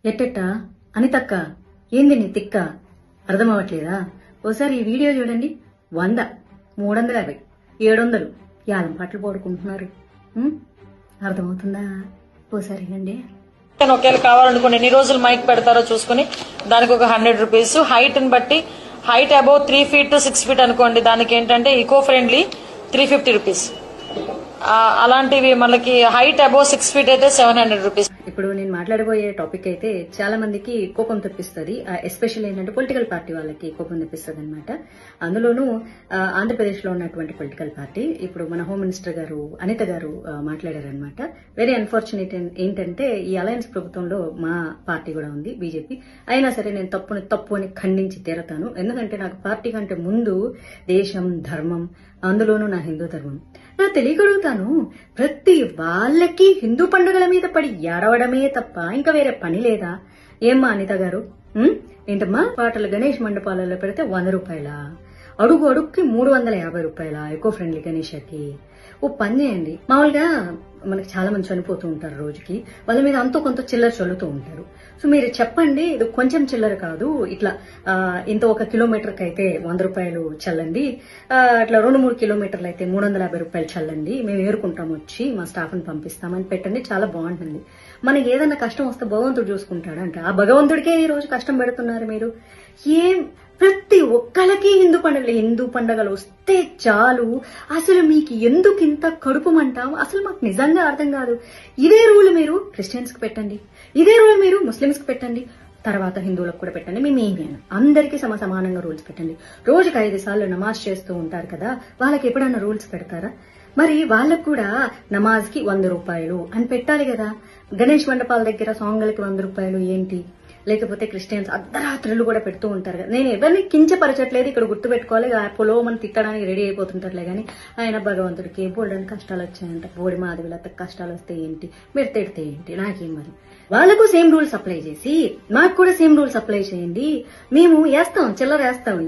ఎట్టెట్టా అనితక్క ఏంది నీ తిక్క అర్థమవట్లేదా? ఓసారి ఈ వీడియో చూడండి. 100, 350, 700 యాలం పాటలు పాడుకుంటున్నారు. అర్థమవుతుందా? ఓసారి అండి. ఒకవేళ కావాలనుకోండి ఎన్ని రోజులు మైక్ పెడతారో చూసుకుని దానికి ఒక 100 రూపీస్. హైట్ ని బట్టి height above 3 feet to 6 feet అనుకోండి, దానికి ఏంటంటే ఈకో ఫ్రెండ్లీ 350 రూపీస్. అలాంటివి మనకి హైట్ అబౌవ్ 6 feet అయితే 700 రూపీస్. ఇప్పుడు నేను మాట్లాడబోయే టాపిక్ అయితే చాలా మందికి కోపం తెప్పిస్తుంది. ఎస్పెషల్ ఏంటంటే పొలిటికల్ పార్టీ వాళ్ళకి కోపం తెప్పిస్తుంది అనమాట. అందులోనూ ఆంధ్రప్రదేశ్ లో ఉన్నటువంటి పొలిటికల్ పార్టీ ఇప్పుడు మన హోమ్ మినిస్టర్ గారు అనిత గారు మాట్లాడారనమాట. వెరీ అన్ఫార్చునేట్ ఏంటంటే ఈ అలయన్స్ ప్రభుత్వంలో మా పార్టీ కూడా ఉంది, బీజేపీ. అయినా సరే నేను తప్పు అని ఖండించి తీరతాను. ఎందుకంటే నాకు పార్టీ కంటే ముందు దేశం, ధర్మం, అందులోనూ నా హిందూ ధర్మం. నా తెలియగలుగుతాను, ప్రతి వాళ్ళకి హిందూ పండుగల మీద పడి ఏడవడమే తప్ప ఇంకా వేరే పని లేదా? ఏమ్మా అనిత గారు, ఏంటమ్మా పాటలు గణేష్ మండపాలలో పెడితే 100 రూపాయల, అడుగు అడుగుకి 350 రూపాయల ఎకో ఫ్రెండ్లీ గణేషకి? ఓ పని చేయండి. మామూలుగా మనకి చాలా మంది చనిపోతూ ఉంటారు రోజుకి, వాళ్ళ మీద అంతో కొంత చిల్లర చల్లుతూ ఉంటారు. సో మీరు చెప్పండి, ఇది కొంచెం చిల్లర కాదు, ఇట్లా ఇంత 1 కిలోమీటర్కి అయితే 100 రూపాయలు చల్లండి, అట్లా 2-3 కిలోమీటర్లు అయితే 350 రూపాయలు చల్లండి, మేము ఏరుకుంటాం, వచ్చి మా స్టాఫ్ని పంపిస్తామని పెట్టండి. చాలా బాగుంటుంది. మనకి ఏదన్నా కష్టం వస్తే భగవంతుడు చూసుకుంటాడంట. ఆ భగవంతుడికే ఈ రోజు కష్టం పెడుతున్నారు మీరు. ప్రతి ఒక్కళ్ళకి హిందూ పండుగలు వస్తే చాలు, అసలు మీకు ఎందుకు ఇంత కడుపు మంటాం? అసలు మాకు నిజంగా అర్థం కాదు. ఇదే రూల్ మీరు క్రిస్టియన్స్ కి పెట్టండి, ఇదే రూల్ మీరు ముస్లిమ్స్ కి పెట్టండి, తర్వాత హిందువులకు కూడా పెట్టండి. మేమేమైనా అందరికీ సమానంగా రూల్స్ పెట్టండి. రోజుకి 5 సార్లు నమాజ్ చేస్తూ ఉంటారు కదా, వాళ్ళకి ఎప్పుడన్నా రూల్స్ పెడతారా? మరి వాళ్ళకు కూడా నమాజ్ కి 100 రూపాయలు అని పెట్టాలి కదా. గణేష్ మండపాల దగ్గర సాంగ్లకి 100 రూపాయలు ఏంటి? లేకపోతే క్రిస్టియన్స్ అర్ధరాత్రులు కూడా పెడుతూ ఉంటారు కదా. నేను ఎవరిని కించపరచట్లేదు, ఇక్కడ గుర్తుపెట్టుకోవాలి. పొలో మనం తిట్టడానికి రెడీ అయిపోతుంటారులే కానీ ఆయన భగవంతుడికి బోల్డని కష్టాలు వచ్చాయంట. బోడి మాధవిలత కష్టాలు వస్తే ఏంటి, మీరు తిడితే ఏంటి, నాకేం మరి. వాళ్ళకు సేమ్ రూల్స్ అప్లై చేసి మాకు కూడా సేమ్ రూల్స్ అప్లై చేయండి. మేము వేస్తాం, చిల్లర వేస్తాం.